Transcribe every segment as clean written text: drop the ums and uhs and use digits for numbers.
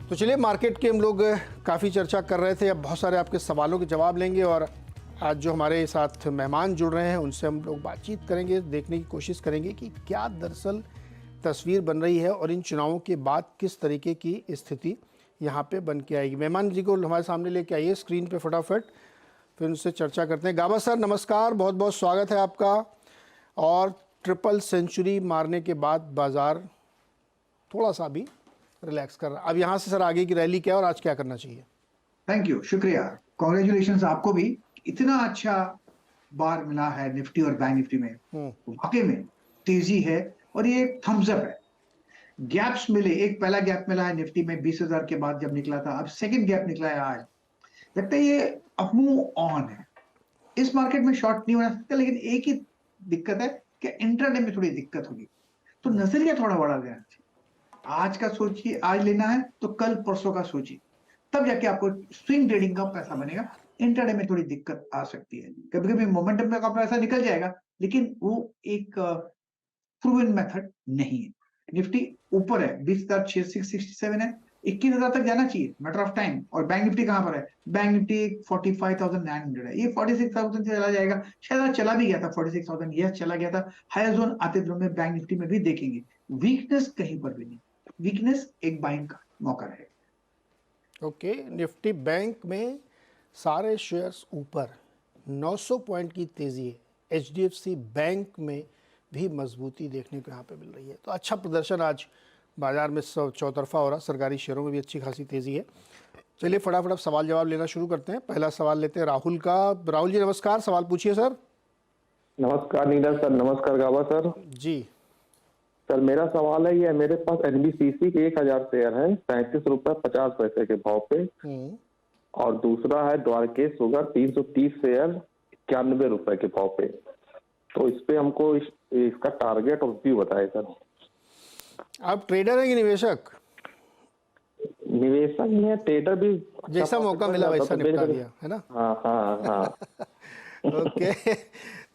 तो चलिए, मार्केट की हम लोग काफ़ी चर्चा कर रहे थे। अब बहुत सारे आपके सवालों के जवाब लेंगे और आज जो हमारे साथ मेहमान जुड़ रहे हैं उनसे हम लोग बातचीत करेंगे, देखने की कोशिश करेंगे कि क्या दरअसल तस्वीर बन रही है और इन चुनावों के बाद किस तरीके की स्थिति यहाँ पे बन के आएगी। मेहमान जी को हमारे सामने लेके आइए स्क्रीन पे फटाफट, फिर उनसे चर्चा करते हैं। गाबा सर नमस्कार, बहुत बहुत स्वागत है आपका। और ट्रिपल सेंचुरी मारने के बाद बाजार थोड़ा सा भी रिलैक्स कर रहा है। अब यहाँ से सर आगे की रैली क्या है और आज क्या करना चाहिए? थैंक यू, शुक्रिया, कॉन्ग्रेचुलेशन आपको भी। इतना अच्छा बार मिला है निफ्टी और बैंक निफ्टी में, वाकई में तेजी है और ये एक थम्स अप है। गैप्स मिले, एक पहला गैप मिला है निफ्टी में 20,000 के बाद जब निकला था, अब सेकंड गैप निकला है आज। लगता है ये अप मूव ऑन है। इस मार्केट में शॉर्ट नहीं होना सकता, लेकिन एक ही दिक्कत है कि इंट्राडे में थोड़ी दिक्कत होगी, तो नजरिया थोड़ा बड़ा देना चाहिए। आज का सोचिए, आज लेना है तो कल परसों का सोचिए, तब जाके आपको स्विंग ट्रेडिंग का पैसा बनेगा। इंट्राडे में थोड़ी दिक्कत आ सकती है, कभी कभी मोमेंटम में का पैसा निकल जाएगा, लेकिन वो एक प्रूवन मेथड नहीं है। निफ्टी ऊपर है, 20,667 है, 21,000 तक जाना चाहिए, मैटर ऑफ टाइम। और बैंक निफ्टी कहां पर है? बैंक निफ्टी 45,900 है, ये 46,000 से चला जाएगा, शायद चला भी गया था 46,000, यह चला गया था। हायर जोन आते दिनों में बैंक निफ्टी में भी देखेंगे। वीकनेस कहीं पर भी नहीं, वीकनेस एक बाइंग का मौका रहेगा। ओके, निफ्टी बैंक में सारे शेयर्स ऊपर, 900 पॉइंट की तेज़ी है। एचडीएफसी बैंक में भी मजबूती देखने को यहाँ पे मिल रही है। तो अच्छा प्रदर्शन आज बाजार में चौतरफा हो रहा, सरकारी शेयरों में भी अच्छी खासी तेज़ी है। चलिए फटाफट सवाल जवाब लेना शुरू करते हैं। पहला सवाल लेते हैं राहुल का। राहुल जी नमस्कार, सवाल पूछिए सर। नमस्कार नीरज सर। नमस्कार गाबा सर। जी सर मेरा सवाल है, ये मेरे पास एनबीसीसी के 1000 शेयर है, 35.50 रुपए के भाव पे। और दूसरा है द्वारकेश शुगर 330 शेयर 91 रुपए के भाव पे। तो इस पे हमको इसका टारगेट और व्यू बताए सर। आप ट्रेडर हैं कि निवेशक? निवेशक में ट्रेडर भी, जैसा मौका मिला वैसा निपटा दिया है ना। हाँ हाँ हाँ। ओके,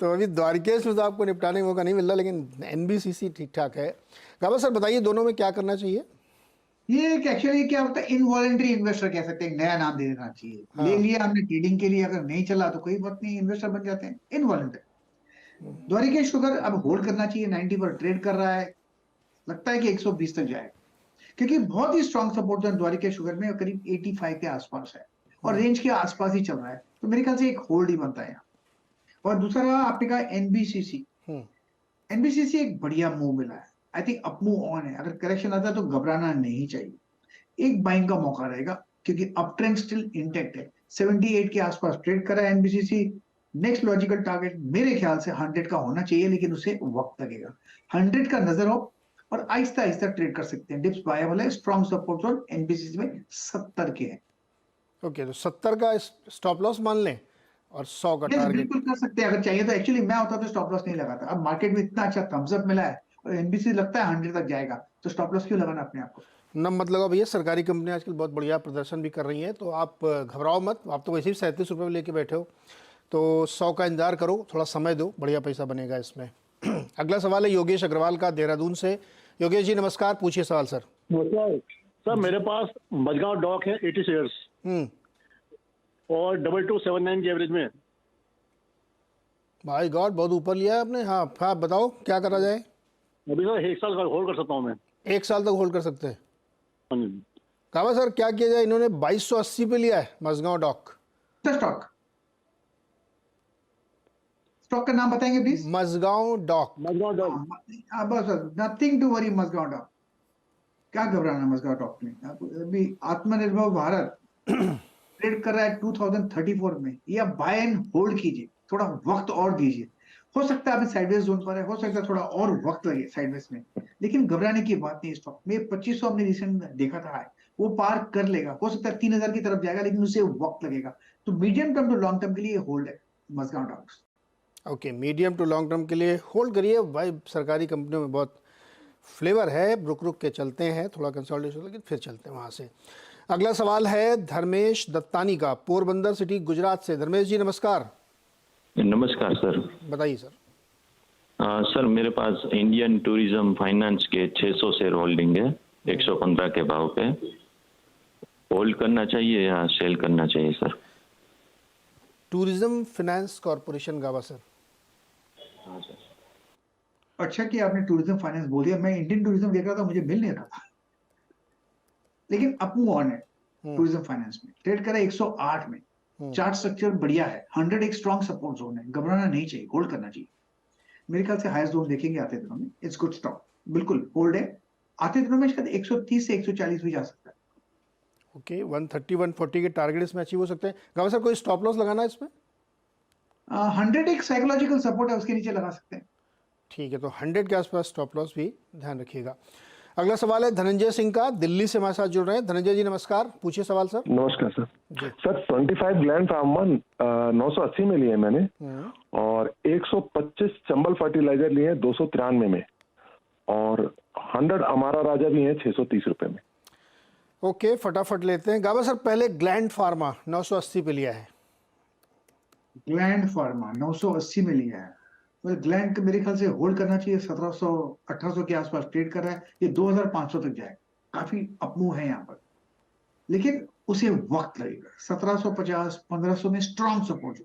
तो अभी द्वारकेश में तो आपको निपटाने का मौका नहीं मिल रहा, लेकिन एनबीसीसी ठीक ठाक है। गाबा सर बताइए दोनों में क्या करना चाहिए? ये एक्चुअली क्या होता है, इनवॉलेंट्री इन्वेस्टर कह सकते हैं, एक नया नाम दे देना चाहिए। हाँ। ले लिया हमने ट्रेडिंग के लिए, अगर नहीं चला तो कोई बात नहीं, इन्वेस्टर बन जाते हैं इनवॉलेंट्री। द्वारकेश शुगर अब होल्ड करना चाहिए, 90 पर ट्रेड कर रहा है, लगता है कि 120 तक जाएगा, क्योंकि बहुत ही स्ट्रॉन्ग सपोर्ट है द्वारकेश शुगर में, करीब 85 के आसपास है और रेंज के आसपास ही चल रहा है, तो मेरे ख्याल से एक होल्ड ही बनता है यहाँ। और दूसरा आपने कहा एनबीसीसी। एनबीसीसी एक बढ़िया मूव मिला है, I think up move on है। अगर करेक्शन आता है तो घबराना नहीं चाहिए, एक बाइंग का मौका रहेगा, क्योंकि अप ट्रेंड स्टिल इंटेक्ट है। 78 के आसपास ट्रेड करा है एनबीसीसी। नेक्स्ट लॉजिकल टारगेट मेरे ख्याल से 100 का होना चाहिए, लेकिन उसे वक्त लगेगा। 100 का नजर हो और आहिस्ता आहिस्ता ट्रेड कर सकते हैं। डिप्स बायबल है, स्ट्रॉन्ग सपोर्ट जोन एनबीसीसी में 70 के है। ओके, तो 70 का स्टॉप लॉस मान लें और 100 का टारगेट। बिल्कुल कर सकते हैं अगर चाहिए तो। एक्चुअली मैं होता तो स्टॉप लॉस नहीं लगाता, अब मार्केट में इतना अच्छा थम्स अप मिला है और एनबीसी लगता है 100 तक जाएगा, तो स्टॉप लॉस क्यों लगाना अपने आप को। न मत लगाओ भैया, सरकारी कंपनी आजकल बहुत बढ़िया प्रदर्शन भी कर रही है, तो आप घबराओ मत। आप तो वैसे भी 37 रुपये में लेके बैठे हो, तो 100 का इंतजार करो, थोड़ा समय दो, बढ़िया पैसा बनेगा इसमें। अगला सवाल है योगेश अग्रवाल का, देहरादून से। योगेश जी नमस्कार, पूछिए सवाल सर। सर मेरे पास मझगांव डॉक है 80 शेयर्स और 2279 की एवरेज में। भाई गॉड, बहुत ऊपर लिया है आपने। हाँ हाँ, बताओ क्या करा जाए। अभी सर 1 साल का होल्ड कर सकता हूँ मैं। 1 साल तक होल्ड कर सकते हैं। हाँ जी। काबा सर क्या किया जाए? इन्होंने 2280 पे लिया है मझगांव डॉक। स्टॉक का नाम बताएंगे please? Mazagon dock. Mazagon dock. बस nothing to worry. Mazagon dock क्या घबराना, मझगांव डॉक में अभी आत्मनिर्भर भारत ट्रेड कर रहा है 2034 में। ये आप बाय एंड होल्ड कीजिए, थोड़ा वक्त और दीजिए। हो सकता है अभी साइडवेज जोन पर है, हो सकता है थोड़ा और वक्त लगे साइडवेज में, लेकिन घबराने की बात नहीं। स्टॉक में 2500 हमने रिसेंट देखा था है, वो पार कर लेगा। हो सकता है 3000 की तरफ जाएगा, लेकिन उसे वक्त लगेगा। तो medium term to long term के लिए होल्ड है Mazagon docks. Okay, medium to long term के लिए होल्ड करिए भाई। सरकारी कंपनियों में बहुत फ्लेवर है, रुक के चलते हैं, थोड़ा कंसोलिडेशन, लेकिन फिर चलते हैं वहाँ से। अगला सवाल है धर्मेश दत्तानी का, पोरबंदर सिटी गुजरात से। धर्मेश जी नमस्कार। नमस्कार सर। बताइए सर। सर मेरे पास इंडियन टूरिज्म फाइनेंस के 600 शेयर होल्डिंग है 115 के भाव पे। होल्ड करना चाहिए या सेल करना चाहिए सर? टूरिज्म फाइनेंस कॉरपोरेशन गावा सर। हाँ सर। अच्छा कि आपने टूरिज्म फाइनेंस बोल दिया, मैं इंडियन टूरिज्म देख रहा था, मुझे मिल नहीं रहा था, लेकिन अप मूव ऑन है टूरिज्म फाइनेंस में, ट्रेड करा 108 में, चार्ट स्ट्रक्चर बढ़िया है, 100 एक स्ट्रॉन्ग सपोर्ट जोन है, घबराना नहीं चाहिए, होल्ड करना चाहिए। मेरे ख्याल से हाईएस्ट जोन देखेंगे आते दिनों में, इट्स गुड स्टॉक, बिल्कुल होल्ड है। आते दिनों में शायद 130 से 140 भी जा सकता है। ओके, 130 140 के टारगेट इसमें अचीव हो सकते हैं। गावा सर, कोई स्टॉप लॉस लगाना है इसमें? 100 एक साइकोलॉजिकल सपोर्ट है, उसके नीचे लगा सकते हैं। ठीक है, तो 100 के आसपास स्टॉप लॉस भी ध्यान रखिएगा। अगला सवाल है धनंजय सिंह का, दिल्ली से हमारे साथ जुड़ रहे हैं। धनंजय जी नमस्कार, पूछिए सवाल सर। नमस्कार सर। जी। सर 25 ग्लैंड फार्मा 980 में लिए मैंने, और 125 चंबल फर्टिलाइजर लिए हैं 293 में, और 100 अमारा राजा भी है 630 रुपए में। ओके, फटाफट लेते हैं। गावा सर, पहले ग्लैंड फार्मा 980 पे लिया है। ग्लैंड फार्मा 980 में लिया है, तो ग्लैंड मेरे ख्याल से होल्ड करना चाहिए। 1700 1800 के आसपास ट्रेड कर रहा है, ये 2500 तक जाए, काफी अपमूव है यहाँ पर, लेकिन उसे वक्त लगेगा। 1750 1500 में स्ट्रॉन्ग सपोर्ट,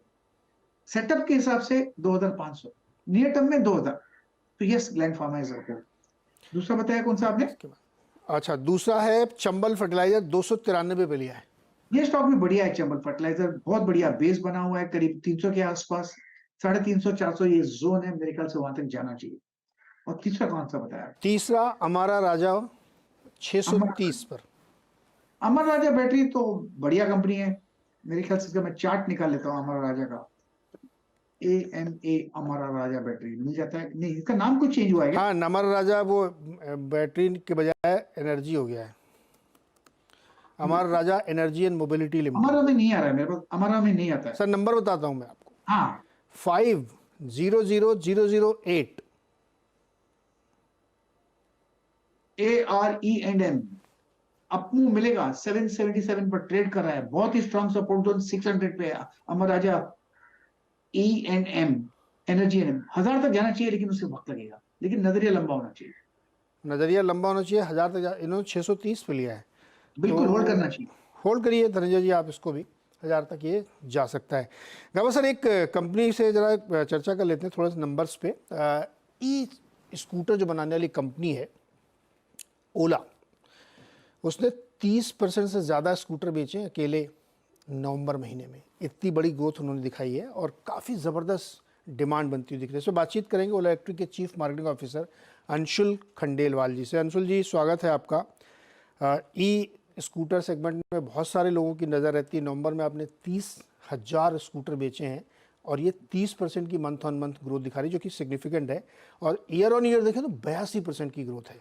सेटअप के हिसाब से 2500, नियर टर्म में 2000, तो yes gland pharma is okay. दूसरा बताया कौन सा आपने? अच्छा, दूसरा है चंबल फर्टिलाइजर 293 पे लिया है। ये स्टॉक भी बढ़िया है, चंबल फर्टिलाइजर बहुत बढ़िया बेस बना हुआ है, करीब 300 के आसपास, 350 400 ये जोन है, मेरे ख्याल से वहां तक जाना चाहिए। और तीसरा कौन सा बताया? तीसरा अमारा राजा 630 पर। अमर राजा बैटरी तो बढ़िया कंपनी है, मेरे ख्याल से इसका मैं चार्ट निकाल लेता हूँ। अमर राजा का AMA अमर राजा बैटरी मिल जाता है? नहीं, इसका नाम कुछ चेंज हुआ है क्या? हाँ, अमर राजा वो बैटरी के बजाय एनर्जी हो गया है। अमर राजा एनर्जी एंड मोबिलिटी लिमिटेड। अमरा में नहीं आ रहा है मेरे पास, अमरा में नहीं आता है सर नंबर बताता हूँ मैं आपको। हाँ 500008। ARENM अपमूव मिलेगा, 777 पर ट्रेड कर रहा है, बहुत ही स्ट्रॉन्ग सपोर्ट जोन 600 पे है। अमर राजा ENM एनर्जी एनएम 1000 तक जाना चाहिए, लेकिन उसे वक्त लगेगा, लेकिन नजरिया लंबा होना चाहिए। नजरिया लंबा होना चाहिए, 1000 तक इन्होंने 630 पे लिया है। बिल्कुल होल्ड करना चाहिए। होल्ड करिए धनंजय जी, आप इसको भी 1000 तक ये जा सकता है। गावा सर, एक कंपनी से जरा चर्चा कर लेते हैं थोड़ा सा नंबर्स पे। ई स्कूटर जो बनाने वाली कंपनी है ओला, उसने 30% से ज़्यादा स्कूटर बेचे अकेले नवंबर महीने में। इतनी बड़ी ग्रोथ उन्होंने दिखाई है और काफ़ी ज़बरदस्त डिमांड बनती हुई दिख रही है। इस पर बातचीत करेंगे ओला इलेक्ट्रिक के chief marketing officer Anshul Khandelwal ji से। अंशुल जी, स्वागत है आपका। ई स्कूटर सेगमेंट में बहुत सारे लोगों की नज़र रहती है। नवंबर में आपने 30,000 स्कूटर बेचे हैं और ये 30% की मंथ ऑन मंथ ग्रोथ दिखा रही है, जो कि सिग्निफिकेंट है। और ईयर ऑन ईयर देखें तो 82% की ग्रोथ है।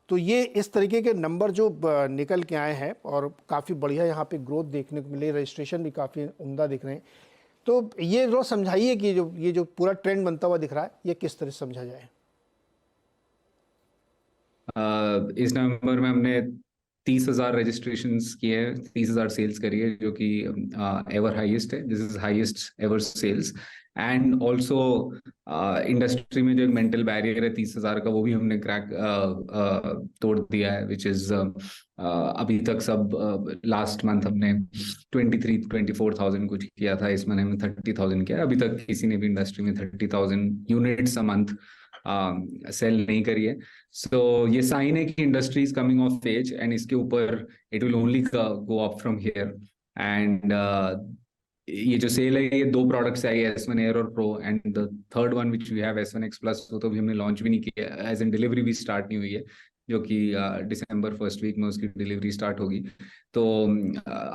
तो ये इस तरीके के नंबर जो निकल के आए हैं और काफ़ी बढ़िया यहाँ पे ग्रोथ देखने को मिले, रजिस्ट्रेशन भी काफ़ी उम्दा दिख रहे हैं। तो ये जो समझाइए कि ये जो पूरा ट्रेंड बनता हुआ दिख रहा है, ये किस तरह से समझा जाए? इस नवंबर में हमने 30,000 रजिस्ट्रेशंस किए हैं, 30,000 सेल्स करी है, जो कि एवर हाईएस्ट है। This is highest ever sales. And also industry में जो एक मेंटल बैरियर है 30,000 का, वो भी हमने क्रैक तोड़ दिया है, विच इज अभी तक सब लास्ट मंथ हमने 23-24,000 कुछ किया था, इस महीने में 30,000 किया। अभी तक किसी ने भी इंडस्ट्री में 30,000 यूनिट्स अ मंथ सेल नहीं करी है। सो ये साइन है कि industry is coming of age, and इसके ऊपर it will only go up from here. And ये जो सेल है, ये 2 प्रोडक्ट्स आई है, S1 Air और Pro, and the third one which we have S1 X Plus, वो तो भी हमने लॉन्च भी नहीं किया, एज इन डिलीवरी भी स्टार्ट नहीं हुई है, जो कि दिसंबर फर्स्ट वीक में उसकी डिलीवरी स्टार्ट होगी। तो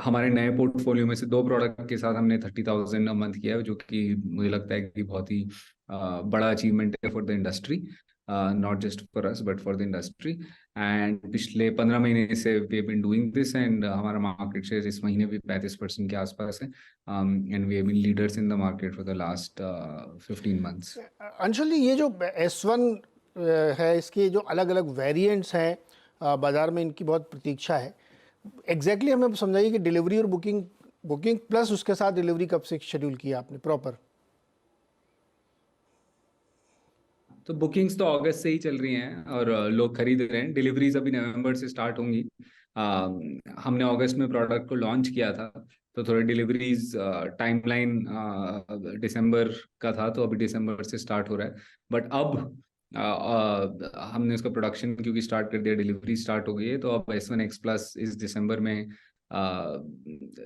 हमारे नए पोर्टफोलियो में से 2 प्रोडक्ट के साथ हमने 30,000 अ मंथ किया है, जो कि मुझे लगता है कि बहुत ही बड़ा अचीवमेंट है for the industry, not just for us but for the industry. And पिछले 15 महीने से we have been doing this, and हमारा मार्केट शेयर इस महीने भी 35% के आसपास है, and we have been leaders in the market for the last 15 months. Anshul ji, ये जो S1 है, इसके जो अलग अलग वेरिएंट्स हैं, बाज़ार में इनकी बहुत प्रतीक्षा है। एग्जैक्टली हमें समझाइए कि डिलीवरी और बुकिंग प्लस उसके साथ डिलीवरी कब से शेड्यूल किया आपने प्रॉपर? तो बुकिंग्स तो अगस्त से ही चल रही हैं और लोग खरीद रहे हैं। डिलीवरीज अभी नवंबर से स्टार्ट होंगी। हमने अगस्त में प्रोडक्ट को लॉन्च किया था, तो थोड़े डिलीवरीज टाइमलाइन दिसंबर का था, तो अभी दिसंबर से स्टार्ट हो रहा है। बट अब हमने उसका प्रोडक्शन क्योंकि स्टार्ट कर दिया, डिलीवरी स्टार्ट हो गई है, तो अब S1 X Plus इस दिसंबर में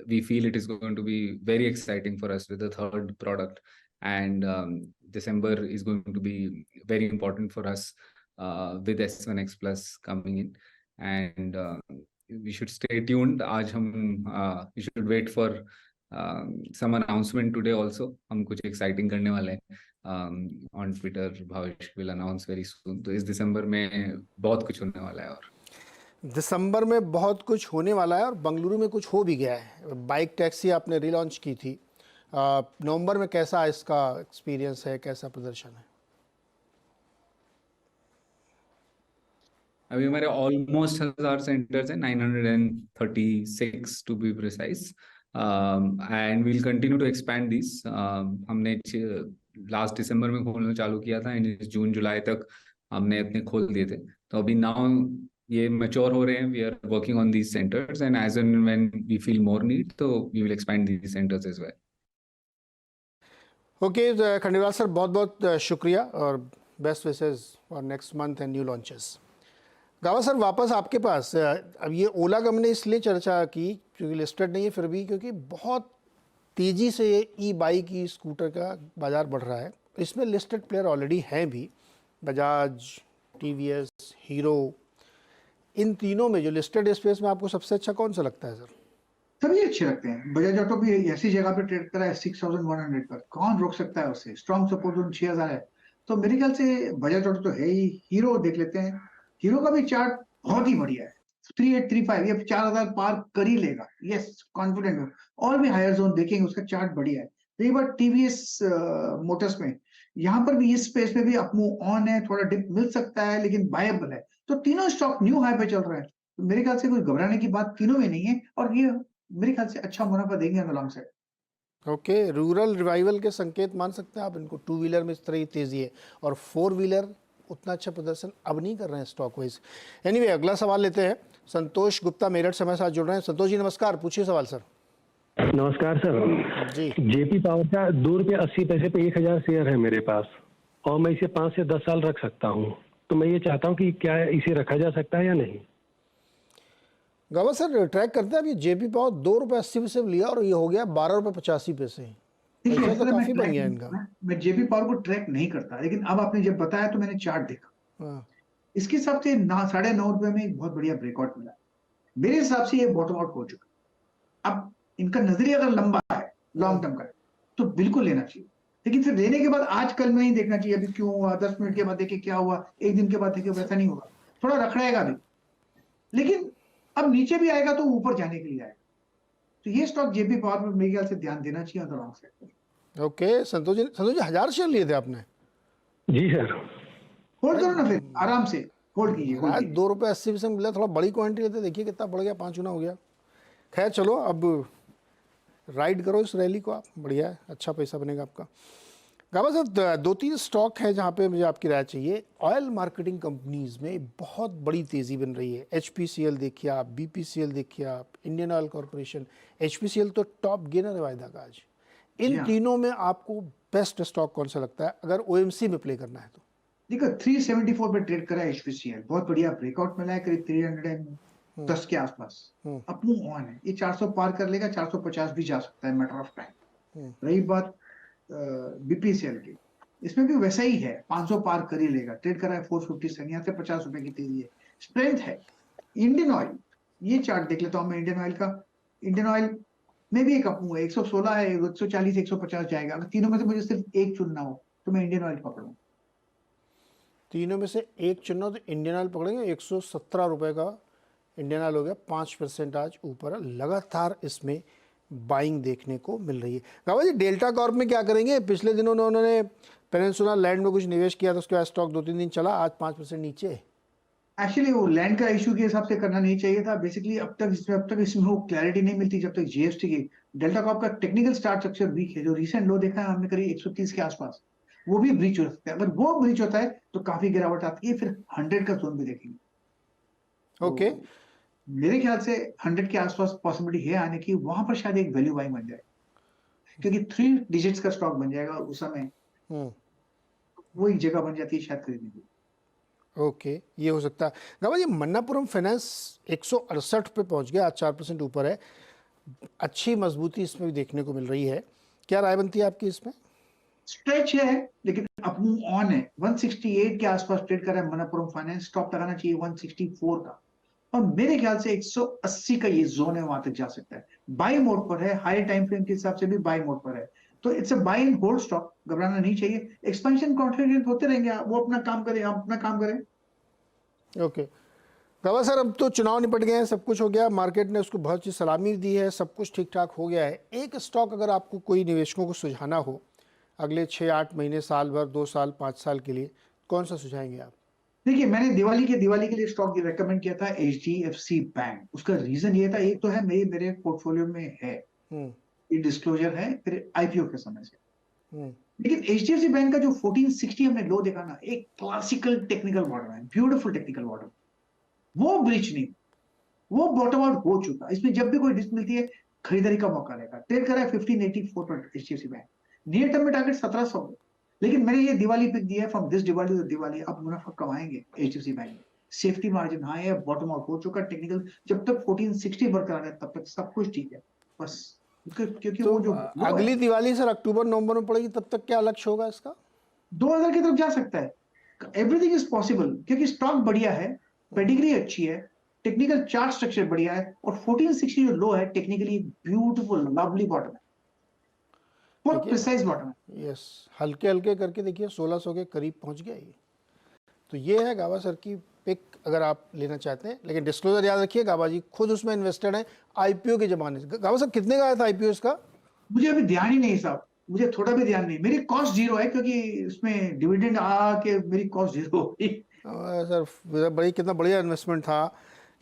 we feel it is going to be very exciting for us with the third product, and December is going to be very important for us with S1 X Plus coming in, and we should stay tuned. आज हम we should wait for some announcement today also. हम कुछ exciting करने वाले हैं on Twitter. Bhavesh will announce very soon. तो इस दिसंबर में बहुत कुछ होने वाला है, और दिसंबर में बहुत कुछ होने वाला है, और बंगलुरु में कुछ हो भी गया है। बाइक टैक्सी आपने रीलॉन्च की थी नवंबर में, कैसा इसका एक्सपीरियंस है, कैसा प्रदर्शन है? अभी हमारे ऑलमोस्ट 1000 सेंटर्स हैं, 936 to be precise, and we'll continue to expand this. हमने लास्ट दिसंबर में खोलना चालू किया था, एंड जून जुलाई तक हमने अपने खोल दिए थे। तो अभी नाउ ये मैच्योर हो रहे हैं, we are working on these centres, and as and when we feel more need, तो we will expand these centres as well. Okay Khandelwal sir, बहुत बहुत शुक्रिया और best wishes for next month and new launches. गावा sir, वापस आपके पास। अब ये ओला का हमने इसलिए चर्चा की क्योंकि लिस्टेड नहीं है, फिर भी क्योंकि बहुत तेज़ी से ई बाइक ई स्कूटर का बाज़ार बढ़ रहा है। इसमें लिस्टेड प्लेयर ऑलरेडी हैं भी, बजाज, TVS, हीरो। इन तीनों में जो लिस्टेड स्पेस में आपको सबसे अच्छा कौन सा लगता है सर? सभी अच्छे लगते हैं। बजाज ऑटो भी ऐसी जगह पे ट्रेड करा है 6100 पर, कौन रोक सकता है उसे? स्ट्रॉन्ग सपोर्ट जोन 6000 है, तो मेरे ख्याल से बजाज ऑटो तो है ही। हीरो देख लेते हैं, हीरो का भी चार्ट बहुत ही बढ़िया है, 3835, ये 4000 पार कर ही लेगा। यस, कॉन्फिडेंट हो। और भी हायर जोन देखेंगे, उसका चार्ट बढ़िया है। रही बात TVS मोटर्स में, यहाँ पर भी इस स्पेस में भी अपमूव ऑन है, थोड़ा डिप मिल सकता है लेकिन बायबल है। तो तीनों स्टॉक न्यू हाई पे चल रहे हैं, तो मेरे ख्याल से कोई घबराने की बात तीनों में नहीं है, और ये मेरे ख्याल से अच्छा मुनाफा देंगे long side. Okay, rural revival के संकेत मान सकते हैं आप इनको। 2 व्हीलर में इस तरह की तेज़ी है, और 4 व्हीलर उतना अच्छा प्रदर्शन अब नहीं कर रहे हैं स्टॉक वाइज। एनीवे, अगला सवाल लेते हैं। संतोष गुप्ता मेरठ से हमारे साथ जुड़ रहे हैं। संतोष जी नमस्कार, पूछिए सवाल सर। नमस्कार सर जी। JP पावर का ₹2.80 पे 1000 शेयर है मेरे पास, और मैं इसे 5 से 10 साल रख सकता हूँ। तो मैं ये चाहता हूँ कि क्या इसे रखा जा सकता है या नहीं? गावा सर, ट्रैक करते हैं। अब ये JP पावर ₹2.80 लिया और ये हो गया ₹12.85। पैसा तो काफी बन गया इनका। मैं JP पावर को ट्रैक नहीं करता, लेकिन अब आपने जब बताया तो मैंने चार्ट देखा। हाँ। इसके हिसाब से 9.5 में एक बहुत बढ़िया ब्रेकआउट मिला। मेरे हिसाब से ये बॉटम आउट हो चुका। अब इनका नजरिया अगर लंबा है, लॉन्ग टर्म का, तो बिल्कुल लेना चाहिए, लेकिन फिर लेने के बाद आज कल में ही देखना चाहिए अभी क्यों हुआ, 10 मिनट के बाद देखे क्या हुआ, एक दिन के बाद देखे वैसा नहीं होगा। थोड़ा रखड़ाएगा भी, लेकिन अब नीचे भी आएगा तो ऊपर जाने के लिए आएगा। तो ये स्टॉक JP पावर पर मेरे ख्याल से ध्यान देना चाहिए long side. Okay Santosh ji 1000 share लिए थे आपने? जी सर। होल्ड करो ना, फिर आराम से होल्ड कीजिए। आज ₹2.80 मिला, थोड़ा बड़ी क्वांटिटी लेते, देखिए कितना बढ़ गया, 5 गुना हो गया। खैर चलो, अब राइड करो इस रैली को आप, बढ़िया है, अच्छा पैसा बनेगा आपका। गावा साहब, 2-3 स्टॉक है जहाँ पे मुझे आपकी राय चाहिए। ऑयल मार्केटिंग कंपनीज में बहुत बड़ी तेज़ी बन रही है। HPCL देखिए आप, BPCL देखिए आप, इंडियन ऑयल कॉरपोरेशन। HPCL तो टॉप गेनर है वायदा का आज। इन तीनों में आपको बेस्ट स्टॉक कौन सा लगता है अगर OMC में प्ले करना है तो? देखो 374 पे ट्रेड करा है HPCL, बहुत बढ़िया ब्रेकआउट मिला है, करीब 310 के आसपास। अपमूव ऑन है, ये 400 पार कर लेगा, 450 भी जा सकता है, मैटर ऑफ टाइम। रही बात BPCL की, इसमें भी वैसा ही है, 500 पार कर ही लेगा। ट्रेड करा है 457, यहाँ से ₹50 की तेजी है, स्ट्रेंथ है। इंडियन ऑयल, ये चार्ट देख लेता हूँ मैं इंडियन ऑयल का। इंडियन ऑयल में भी एक अपमूव है, 116 है, 140 150 जाएगा। अगर तीनों में से मुझे सिर्फ एक चुनना हो तो मैं इंडियन ऑयल पकड़ूं। तीनों में से एक चुनना तो इंडियन ऑयल पकड़ेंगे। ₹117 का इंडियन ऑयल हो गया, 5% आज ऊपर। लगातार इसमें बाइंग देखने को मिल रही है। गावा जी, डेल्टा कॉर्प में क्या करेंगे? पिछले दिनों उन्होंने पेनिनसुला लैंड में कुछ निवेश किया था, उसके बाद स्टॉक 2-3 दिन चला, आज 5% नीचे। एक्चुअली वो लैंड का इशू के हिसाब से करना नहीं चाहिए था। बेसिकली अब तक इसमें वो क्लैरिटी नहीं मिलती जब तक GST की। डेल्टा कॉर्प का टेक्निकल चार्ट स्ट्रक्चर वीक है, जो रिसेंट लो देखा है हमने करीब 130 के आसपास, वो भी ब्रीच हो सकता है। अगर वो ब्रीच होता है तो काफी गिरावट आती है, फिर 100 का जोन भी देखेंगे। ओके, मेरे ख्याल से 100 के आसपास पॉसिबिलिटी है आने की, वहां पर शायद एक वैल्यू बाइंग बन जाए, क्योंकि 3 डिजिट्स का स्टॉक बन जाएगा उस समय, वो एक जगह बन जाती है शायद खरीदने की। ओके, ये हो सकता है। गाबा जी, मन्नापुरम फाइनेंस 168 पे पहुंच गया, आज 4% ऊपर है, अच्छी मजबूती इसमें भी देखने को मिल रही है। क्या राय बनती है आपकी इसमें? स्ट्रेच है लेकिन अप मूव ऑन है। 168 के आसपास ट्रेड कर रहा है मन्नापुरम फाइनेंस, स्टॉप लगाना चाहिए 164 का, और मेरे ख्याल से 180 का ये जोन है, वहां तक जा सकता है। बाई मोड पर है, हाई टाइम फ्रेम के हिसाब से भी बाई मोड पर है, तो it's a buy and hold stock, घबराना नहीं चाहिए। एक्सपेंशन कॉन्ट्रीब्यूट होते रहेंगे, वो अपना काम करें, हम अपना काम करें। ओके गाबा सर, अब तो चुनाव निपट गए हैं, सब कुछ हो गया, मार्केट ने उसको बहुत सी सलामी दी है, सब कुछ ठीक ठाक हो गया है। एक स्टॉक अगर आपको कोई निवेशकों को सुझाना हो अगले 6-8 महीने, साल भर, 2 साल, 5 साल के लिए, कौन सा सुझाएंगे आप? देखिए, मैंने दिवाली के लिए स्टॉक रेकमेंड किया था HDFC बैंक। उसका रीजन ये था, एक तो है मेरे पोर्टफोलियो में है, ये डिस्क्लोजर है फिर IPO के समय से, लेकिन HDFC बैंक का जो 1460 हमने लो देखा ना, एक क्लासिकल टेक्निकल बॉटम है, ब्यूटीफुल टेक्निकल बॉटम, वो ब्रीच नहीं, वो बॉटम आउट हो चुका। इसमें जब भी कोई डिस्क मिलती है, खरीदारी का मौका रहेगा। ट्रेड कर रहा है 1584 पर HDFC बैंक, नियर टर्म में टारगेट 1700, लेकिन मैंने ये दिवाली पिक दिया है, from this Diwali to Diwali आप मुनाफा कमाएंगे HDFC बैंक में। सेफ्टी मार्जिन हाई है, बॉटम आउट हो चुका टेक्निकल, जब तक 1460 बरकरार है तब तक सब कुछ ठीक है बस, क्योंकि तो वो जो अगली दिवाली सर अक्टूबर नवंबर में पड़ेगी, तब तक क्या लक्ष्य होगा इसका? 2000 की तरफ जा सकता है, एवरीथिंग इज पॉसिबल, क्योंकि स्टॉक बढ़िया है, पेडिग्री अच्छी है, टेक्निकल चार्ट स्ट्रक्चर बढ़िया है, और 1460 जो लो है टेक्निकली ब्यूटीफुल लवली बॉटम है, बहुत प्रिसाइज बॉटम है। यस, हल्के हल्के करके देखिए 1600 के करीब पहुंच गया ये। तो ये है गाबा सर की पिक, अगर आप लेना चाहते हैं, लेकिन डिस्क्लोजर याद रखिए, गाबा जी खुद उसमें इन्वेस्टेड है IPO के जमाने से। गाबा सर कितने का आया था IPO इसका? मुझे अभी ध्यान ही नहीं साहब, मुझे थोड़ा भी ध्यान नहीं, मेरी कॉस्ट 0 है, क्योंकि उसमें डिविडेंड आके मेरी कॉस्ट 0 हो गई। सर बड़ी कितना बढ़िया इन्वेस्टमेंट था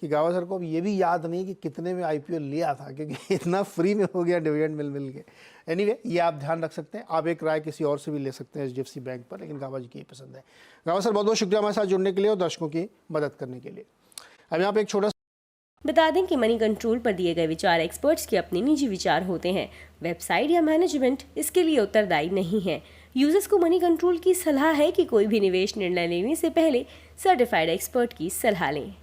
कि गावा सर को अब ये भी याद नहीं कि कितने में IPO लिया था, क्योंकि इतना फ्री में हो गया डिविडेंड मिल के। एनीवे, ये आप ध्यान रख सकते हैं। आप एक राय किसी और से भी ले सकते हैं HDFC बैंक पर, लेकिन गावा जी की पसंद है। गावा सर बहुत बहुत शुक्रिया हमारे साथ जुड़ने के लिए और दर्शकों की मदद करने के लिए। अब यहाँ पे एक छोटा बता दें कि मनी कंट्रोल पर दिए गए विचार एक्सपर्ट्स के अपने निजी विचार होते हैं। वेबसाइट या मैनेजमेंट इसके लिए उत्तरदायी नहीं है। यूजर्स को मनी कंट्रोल की सलाह है कि कोई भी निवेश निर्णय लेने से पहले सर्टिफाइड एक्सपर्ट की सलाह लें।